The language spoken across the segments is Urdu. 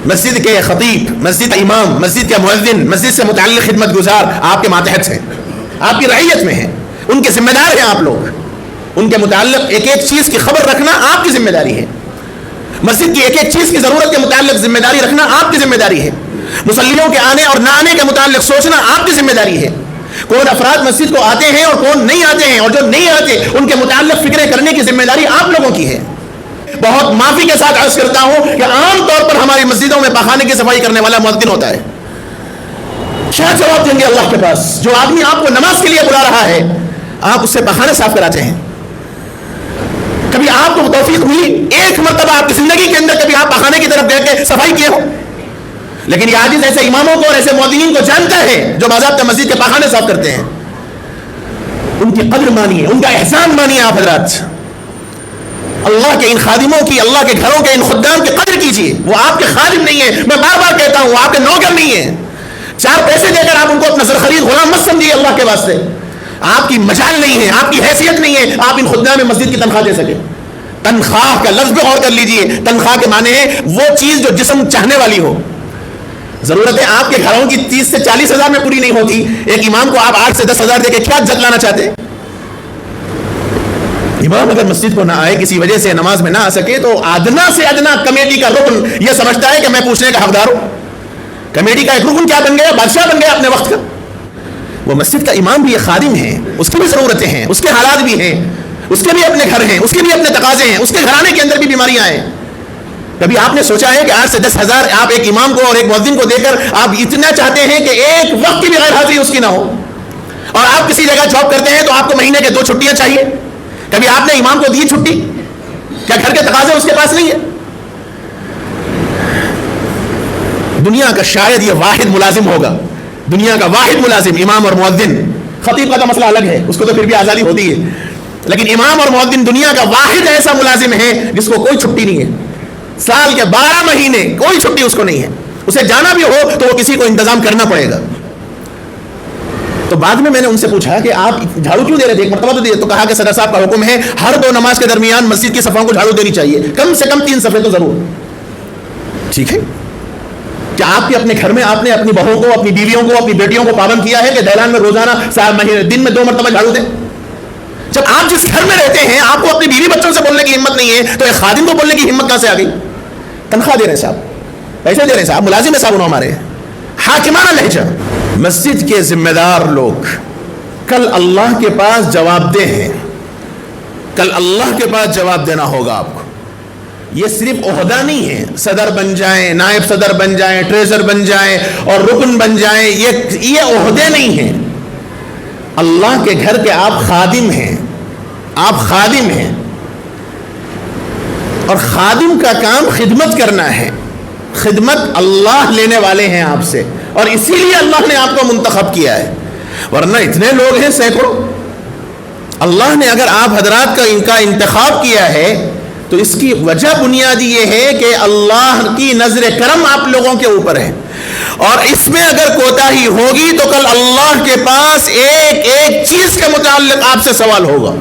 مسجد کے خطیب، مسجد کا امام، مسجد کا مؤذن، مسجد سے متعلق خدمت گزار آپ کے ماتحت ہیں، آپ کی رعیت میں ہیں، ان کے ذمہ دار ہیں آپ لوگ، ان کے متعلق ایک ایک چیز کی خبر رکھنا آپ کی ذمہ داری ہے، مسجد کی ایک ایک چیز کی ضرورت کے متعلق ذمہ داری رکھنا آپ کی ذمہ داری ہے، مصلیوں کے آنے اور نہ آنے کے متعلق سوچنا آپ کی ذمہ داری ہے، کون افراد مسجد کو آتے ہیں اور کون نہیں آتے ہیں، اور جو نہیں آتے ان کے متعلق فکریں کرنے کی ذمہ داری آپ لوگوں کی ہے۔ بہت معافی کے ساتھ عرض کرتا ہوں کہ عام طور پر ہماری مسجدوں میں پخانے کی صفائی کرنے والا مؤذن ہوتا ہے، کیا جواب دیں گے اللہ کے پاس؟ جو آدمی آپ کو نماز کے لیے بلا رہا ہے آپ اس سے پخانے صاف کراتے ہیں؟ کبھی آپ کو توفیق ہوئی ایک مرتبہ آپ کی زندگی کے اندر کبھی آپ پخانے کی طرف گئے کہ صفائی کیے ہو؟ لیکن یہ عاجز ایسے اماموں کو اور ایسے مؤذنین کو جانتا ہے جو باضابطہ مسجد کے پخانے صاف کرتے ہیں، ان کی قدر مانیے، ان کا احسان مانیے آپ حضرات، اللہ کے ان خادموں کی، اللہ کے گھروں کے ان خدام کی قدر کیجیے، وہ آپ کے خادم نہیں ہیں، میں بار بار کہتا ہوں وہ آپ کے نوکر نہیں ہیں، چار پیسے دے کر آپ ان کو اپنا سرخرید غلام مت سمجھیے، اللہ کے واسطے آپ کی مجال نہیں ہے، آپ کی حیثیت نہیں ہے آپ ان خدام مسجد کی تنخواہ دے سکے۔ تنخواہ کا لفظ پہ غور کر لیجئے، تنخواہ کے معنی ہے وہ چیز جو جسم چاہنے والی ہو۔ ضرورتیں آپ کے گھروں کی 30 سے 40 ہزار میں پوری نہیں ہوتی، ایک امام کو آپ 8 سے 10 ہزار دے کے کیا جتلانا چاہتے؟ امام اگر مسجد کو نہ آئے، کسی وجہ سے نماز میں نہ آ سکے، تو ادنا سے ادنا کمیٹی کا رکن یہ سمجھتا ہے کہ میں پوچھنے کا حقدار ہوں۔ کمیٹی کا ایک رکن کیا بن گیا؟ بادشاہ بن گیا اپنے وقت کا۔ وہ مسجد کا امام بھی ایک خادم ہے، اس کی بھی ضرورتیں ہیں، اس کے حالات بھی ہیں، اس کے بھی اپنے گھر ہیں، اس کے بھی اپنے تقاضے ہیں، اس کے گھرانے کے اندر بھی بیماریاں ہیں۔ کبھی آپ نے سوچا ہے کہ 8 سے 10 ہزار آپ ایک امام کو اور ایک مؤذن کو دے کر آپ اتنا چاہتے ہیں کہ ایک وقت کی بھی غیر حاضری اس کی نہ ہو؟ اور آپ کسی جگہ جاب کرتے ہیں تو آپ کو مہینے کے 2 چھٹیاں چاہیے، کبھی آپ نے امام کو دی چھٹی؟ کیا گھر کے تقاضے اس کے پاس نہیں ہے؟ دنیا کا شاید یہ واحد ملازم ہوگا، دنیا کا واحد ملازم امام اور مؤذن، خطیب کا تو مسئلہ الگ ہے، اس کو تو پھر بھی آزادی ہوتی ہے، لیکن امام اور مؤذن دنیا کا واحد ایسا ملازم ہے جس کو کوئی چھٹی نہیں ہے، سال کے 12 مہینے کوئی چھٹی اس کو نہیں ہے، اسے جانا بھی ہو تو وہ کسی کو انتظام کرنا پڑے گا۔ تو بعد میں نے ان سے پوچھا کہ آپ جھاڑو کیوں دے رہے تھے؟ ایک مرتبہ تو دیے، تو کہا کہ صدر صاحب کا حکم ہے ہر 2 نماز کے درمیان مسجد کی صفوں کو جھاڑو دینی چاہیے، کم سے کم 3 صفحے تو ضرور۔ ٹھیک ہے، کیا آپ کے اپنے گھر میں آپ نے اپنی بہوؤں کو، اپنی بیویوں کو، اپنی بیٹیوں کو پابند کیا ہے کہ دہلان میں روزانہ دن میں 2 مرتبہ جھاڑو دیں؟ جب آپ جس گھر میں رہتے ہیں آپ کو اپنی بیوی بچوں سے بولنے کی ہمت نہیں ہے تو ایک خادم کو بولنے کی ہمت کہاں سے آ گئی؟ تنخواہ دے رہے ہیں صاحب، پیسے دے رہے ہیں صاحب، ملازم ہے صاحب انہوں ہمارے، حاکمانہ لہجہ۔ مسجد کے ذمہ دار لوگ کل اللہ کے پاس جواب دہ ہیں، کل اللہ کے پاس جواب دینا ہوگا آپ کو۔ یہ صرف عہدہ نہیں ہے، صدر بن جائیں، نائب صدر بن جائیں، ٹریزر بن جائیں اور رکن بن جائیں، یہ عہدے نہیں ہیں۔ اللہ کے گھر کے آپ خادم ہیں، آپ خادم ہیں، اور خادم کا کام خدمت کرنا ہے، خدمت اللہ لینے والے ہیں آپ سے، اور اسی لیے اللہ نے آپ کو منتخب کیا ہے، ورنہ اتنے لوگ ہیں سینکڑوں۔ اللہ نے اگر آپ حضرات کا ان کا انتخاب کیا ہے تو اس کی وجہ بنیادی یہ ہے کہ اللہ کی نظر کرم آپ لوگوں کے اوپر ہے، اور اس میں اگر کوتاہی ہوگی تو کل اللہ کے پاس ایک ایک چیز کے متعلق آپ سے سوال ہوگا۔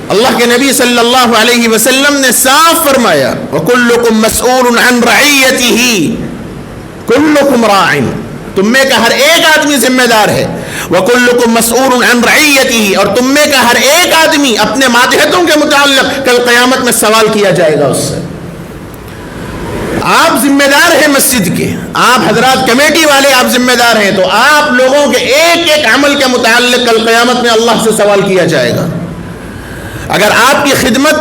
اللہ کے نبی صلی اللہ علیہ وسلم نے صاف فرمایا وَكُلُّكُمْ مَسْئُولٌ عَنْ رَعِيَّتِهِ كُلُّكُمْ رَاعٍ، تم میں کا ہر ایک آدمی ذمہ دار ہے، وَكُلُّكُمْ مَسْئُولٌ عَنْ رَعِيَّتِهِ، اور تم میں کا ہر ایک آدمی اپنے ماتحتوں کے متعلق کل قیامت میں سوال کیا جائے گا اس سے۔ آپ ذمہ دار ہیں مسجد کے، آپ حضرات کمیٹی والے آپ ذمہ دار ہیں، تو آپ لوگوں کے ایک ایک عمل کے متعلق کل قیامت میں اللہ سے سوال کیا جائے گا۔ اگر آپ کی خدمت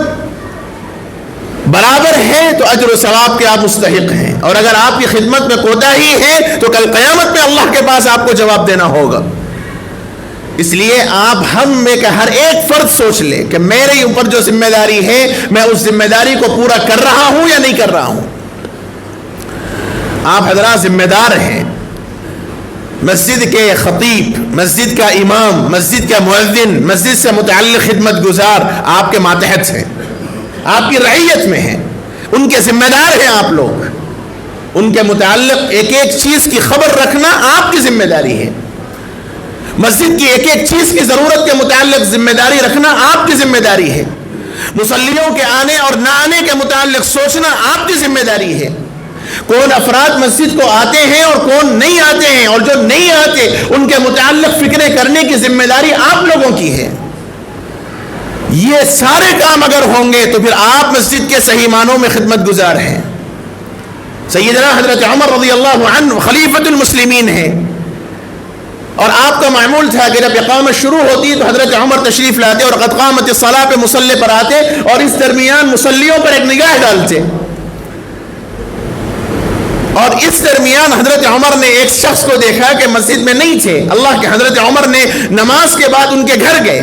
برابر ہے تو اجر و ثواب کے آپ مستحق ہیں، اور اگر آپ کی خدمت میں کوتاہی ہے تو کل قیامت میں اللہ کے پاس آپ کو جواب دینا ہوگا۔ اس لیے آپ ہم میں کا ہر ایک فرد سوچ لے کہ میرے اوپر جو ذمہ داری ہے میں اس ذمہ داری کو پورا کر رہا ہوں یا نہیں کر رہا ہوں۔ آپ حضرات ذمہ دار ہیں، مسجد کے خطیب، مسجد کا امام، مسجد کا مؤذن، مسجد سے متعلق خدمت گزار آپ کے ماتحت ہیں، آپ کی رعیت میں ہیں، ان کے ذمہ دار ہیں آپ لوگ، ان کے متعلق ایک ایک چیز کی خبر رکھنا آپ کی ذمہ داری ہے، مسجد کی ایک ایک چیز کی ضرورت کے متعلق ذمہ داری رکھنا آپ کی ذمہ داری ہے، مصلیوں کے آنے اور نہ آنے کے متعلق سوچنا آپ کی ذمہ داری ہے، کون افراد مسجد کو آتے ہیں اور کون نہیں آتے ہیں، اور جو نہیں آتے ان کے متعلق فکریں کرنے کی ذمہ داری آپ لوگوں کی ہے۔ یہ سارے کام اگر ہوں گے تو پھر آپ مسجد کے صحیح معنوں میں خدمت گزار ہیں۔ سیدنا حضرت عمر رضی اللہ عنہ خلیفۃ المسلمین ہیں، اور آپ کا معمول تھا کہ جب اقامت شروع ہوتی تو حضرت عمر تشریف لاتے اور قد قامت الصلاۃ پہ مصلی پر آتے اور اس درمیان مصلیوں پر ایک نگاہ ڈالتے، اور اس درمیان حضرت عمر نے ایک شخص کو دیکھا کہ مسجد میں نہیں تھے اللہ کے۔ حضرت عمر نے نماز کے بعد ان کے گھر گئے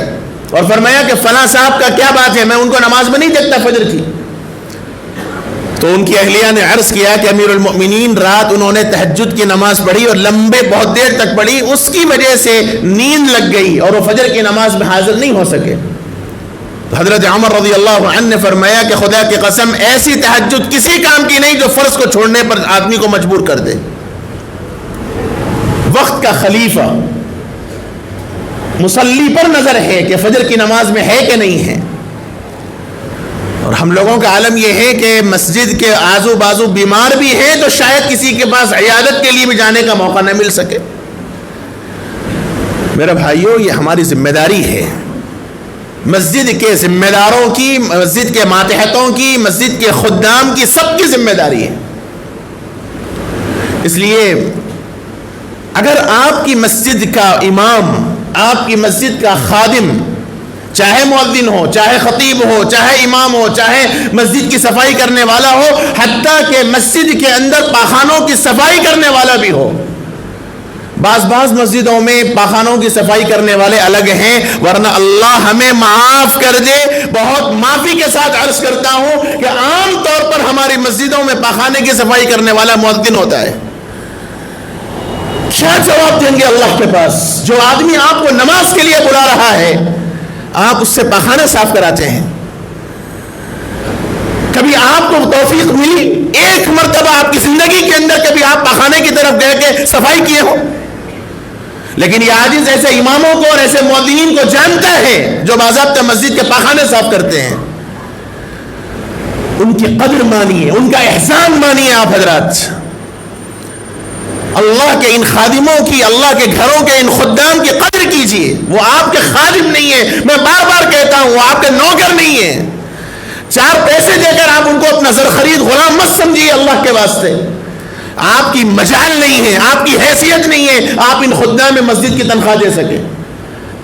اور فرمایا کہ فلاں صاحب کا کیا بات ہے، میں ان کو نماز میں نہیں دیکھتا فجر کی۔ تو ان کی اہلیہ نے عرض کیا کہ امیر المؤمنین رات انہوں نے تہجد کی نماز پڑھی اور لمبے بہت دیر تک پڑھی، اس کی وجہ سے نیند لگ گئی اور وہ فجر کی نماز میں حاضر نہیں ہو سکے۔ حضرت عمر رضی اللہ عنہ نے فرمایا کہ خدا کی قسم ایسی تہجد کسی کام کی نہیں جو فرض کو چھوڑنے پر آدمی کو مجبور کر دے۔ وقت کا خلیفہ مصلی پر نظر ہے کہ فجر کی نماز میں ہے کہ نہیں ہے، اور ہم لوگوں کا عالم یہ ہے کہ مسجد کے آزو بازو بیمار بھی ہیں تو شاید کسی کے پاس عیادت کے لیے بھی جانے کا موقع نہ مل سکے۔ میرے بھائیوں، یہ ہماری ذمہ داری ہے، مسجد کے ذمہ داروں کی، مسجد کے ماتحتوں کی، مسجد کے خدام کی، سب کی ذمہ داری ہے۔ اس لیے اگر آپ کی مسجد کا امام، آپ کی مسجد کا خادم، چاہے مؤذن ہو، چاہے خطیب ہو، چاہے امام ہو، چاہے مسجد کی صفائی کرنے والا ہو، حتیٰ کہ مسجد کے اندر پاخانوں کی صفائی کرنے والا بھی ہو، بعض مسجدوں میں پاخانوں کی صفائی کرنے والے الگ ہیں، ورنہ اللہ ہمیں معاف کر دے، بہت معافی کے ساتھ عرض کرتا ہوں کہ عام طور پر ہماری مسجدوں میں پاخانے کی صفائی کرنے والا مؤذن ہوتا ہے۔ کیا جواب دیں گے اللہ کے پاس؟ جو آدمی آپ کو نماز کے لیے بلا رہا ہے، آپ اس سے پاخانہ صاف کراتے ہیں۔ کبھی آپ کو توفیق ملی ایک مرتبہ آپ کی زندگی کے اندر کبھی آپ پاخانے کی طرف گئے کہ صفائی کیے ہو؟ لیکن یہ عاجز ایسے اماموں کو اور ایسے مؤذنین کو جانتا ہے جو باضابطہ مسجد کے پاخانے صاف کرتے ہیں۔ ان کی قدر مانیے، ان کا احسان مانیے آپ حضرات۔ اللہ کے ان خادموں کی، اللہ کے گھروں کے ان خدام کی قدر کیجیے۔ وہ آپ کے خادم نہیں ہیں، میں بار بار کہتا ہوں، وہ آپ کے نوکر نہیں ہیں۔ چار پیسے دے کر آپ ان کو اپنا زر خرید غلام مت سمجھیے اللہ کے واسطے۔ آپ کی مجال نہیں ہے، آپ کی حیثیت نہیں ہے آپ ان خدام میں مسجد کی تنخواہ دے سکیں۔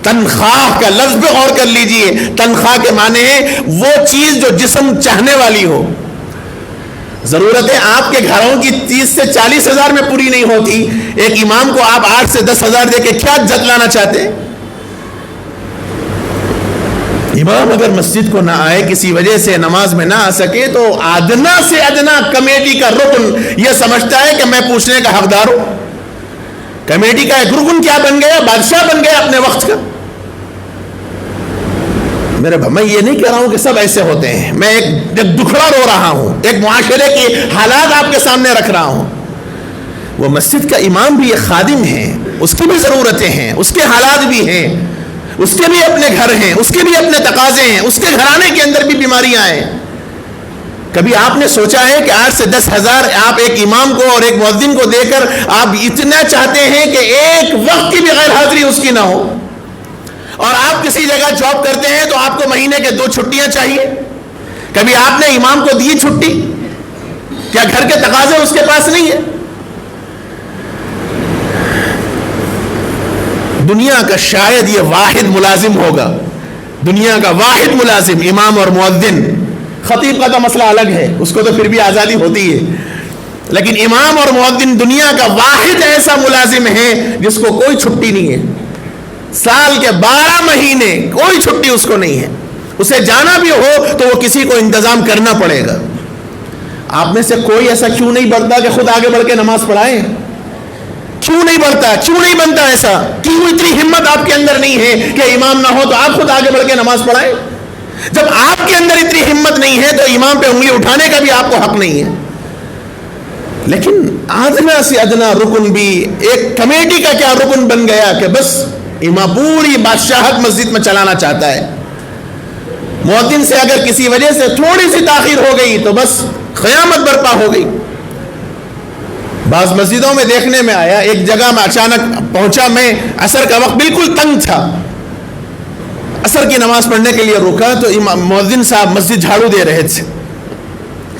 تنخواہ کا لفظ پہ غور کر لیجئے، تنخواہ کے معنی ہے وہ چیز جو جسم چاہنے والی ہو۔ ضرورتیں آپ کے گھروں کی 30 سے 40 ہزار میں پوری نہیں ہوتی، ایک امام کو آپ 8 سے 10 ہزار دے کے کیا جتلانا چاہتے ہیں؟ امام اگر مسجد کو نہ آئے، کسی وجہ سے نماز میں نہ آ سکے، تو ادنا سے ادنا کمیٹی کا رکن یہ سمجھتا ہے کہ میں پوچھنے کا حقدار ہوں۔ کمیٹی کا ایک رکن کیا بن گیا؟ بادشاہ بن گیا اپنے وقت کا۔ میں یہ نہیں کہہ رہا ہوں کہ سب ایسے ہوتے ہیں، میں ایک دکھڑا رو رہا ہوں، ایک معاشرے کی حالات آپ کے سامنے رکھ رہا ہوں۔ وہ مسجد کا امام بھی ایک خادم ہے، اس کی بھی ضرورتیں ہیں، اس کے حالات بھی ہیں، اس کے بھی اپنے گھر ہیں، اس کے بھی اپنے تقاضے ہیں، اس کے گھرانے کے اندر بھی بیماریاں ہیں۔ کبھی آپ نے سوچا ہے کہ 8 سے 10 ہزار آپ ایک امام کو اور ایک مؤذن کو دے کر آپ اتنا چاہتے ہیں کہ ایک وقت کی بھی غیر حاضری اس کی نہ ہو؟ اور آپ کسی جگہ جاب کرتے ہیں تو آپ کو مہینے کے 2 چھٹیاں چاہیے۔ کبھی آپ نے امام کو دی چھٹی؟ کیا گھر کے تقاضے اس کے پاس نہیں ہے؟ دنیا کا شاید یہ واحد ملازم ہوگا، دنیا کا واحد ملازم امام اور مؤذن۔ خطیب کا تو مسئلہ الگ ہے، اس کو تو پھر بھی آزادی ہوتی ہے، لیکن امام اور مؤذن دنیا کا واحد ایسا ملازم ہے جس کو کوئی چھٹی نہیں ہے، سال کے 12 مہینے کوئی چھٹی اس کو نہیں ہے۔ اسے جانا بھی ہو تو وہ کسی کو انتظام کرنا پڑے گا۔ آپ میں سے کوئی ایسا کیوں نہیں بڑھتا کہ خود آگے بڑھ کے نماز پڑھائیں؟ کیوں نہیں بڑھتا؟ کیوں نہیں بنتا ایسا؟ کیوں اتنی ہمت آپ کے اندر نہیں ہے کہ امام نہ ہو تو آپ خود آگے بڑھ کے نماز پڑھائیں؟ جب آپ کے اندر اتنی ہمت نہیں ہے تو امام پہ انگلی اٹھانے کا بھی آپ کو حق نہیں ہے۔ لیکن ادنا سے ادنا رکن بھی ایک کمیٹی کا کیا رکن بن گیا کہ بس امام پوری بادشاہت مسجد میں چلانا چاہتا ہے۔ مؤذن سے اگر کسی وجہ سے تھوڑی سی تاخیر ہو گئی تو بس قیامت برپا ہو گئی۔ بعض مسجدوں میں دیکھنے میں آیا، ایک جگہ میں اچانک پہنچا، میں عصر کا وقت بالکل تنگ تھا، عصر کی نماز پڑھنے کے لیے رکا تو مؤذن صاحب مسجد جھاڑو دے رہے تھے.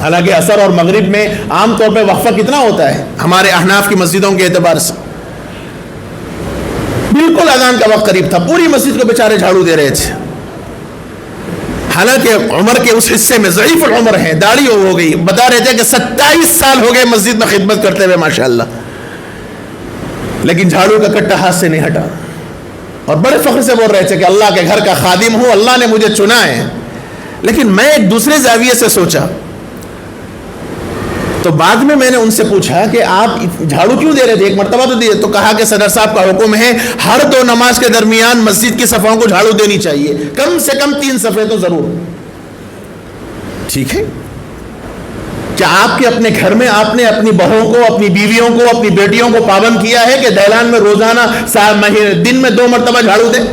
حالانکہ عصر اور مغرب میں عام طور پہ وقفہ کتنا ہوتا ہے ہمارے احناف کی مسجدوں کے اعتبار سے؟ بالکل اذان کا وقت قریب تھا، پوری مسجد کو بیچارے جھاڑو دے رہے تھے. حالانکہ عمر کے اس حصے میں ضعیف العمر ہیں، داڑھی ہو گئی، بتا رہے تھے کہ 27 سال ہو گئے مسجد میں خدمت کرتے ہوئے ماشاءاللہ، لیکن جھاڑو کا کٹا ہاتھ سے نہیں ہٹا، اور بڑے فخر سے بول رہے تھے کہ اللہ کے گھر کا خادم ہوں، اللہ نے مجھے چنا ہے. لیکن میں ایک دوسرے زاویے سے سوچا، تو بعد میں نے ان سے پوچھا کہ آپ جھاڑو کیوں دے رہے تھے؟ ایک مرتبہ تو دیے، تو کہا کہ صدر صاحب کا حکم ہے ہر 2 نماز کے درمیان مسجد کی صفوں کو جھاڑو دینی چاہیے، کم سے کم 3 صفیں تو ضرور. ٹھیک ہے، کیا آپ کے اپنے گھر میں آپ نے اپنی بہووں کو، اپنی بیویوں کو، اپنی بیٹیوں کو پابند کیا ہے کہ دہلان میں روزانہ دن میں 2 مرتبہ جھاڑو دیں؟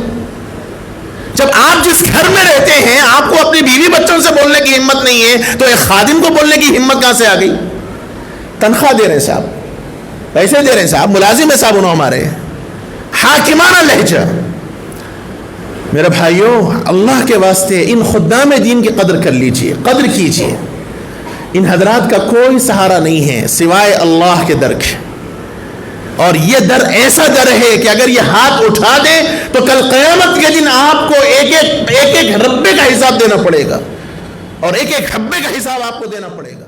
جب آپ جس گھر میں رہتے ہیں آپ کو اپنی بیوی بچوں سے بولنے کی ہمت نہیں ہے، تو ایک خادم کو بولنے کی ہمت کہاں سے آ گئی؟ تنخواہ دے رہے ہیں صاحب، پیسے دے رہے ہیں صاحب، ملازم ہے صاحب انہوں ہمارے، حاکمانہ لہجہ. میرے بھائیوں، اللہ کے واسطے ان خدام دین کی قدر کر لیجئے، قدر کیجئے. ان حضرات کا کوئی سہارا نہیں ہے سوائے اللہ کے در کے، اور یہ در ایسا در ہے کہ اگر یہ ہاتھ اٹھا دیں تو کل قیامت کے دن آپ کو ایک ایک ربے کا حساب دینا پڑے گا، اور ایک ایک حبے کا حساب آپ کو دینا پڑے گا.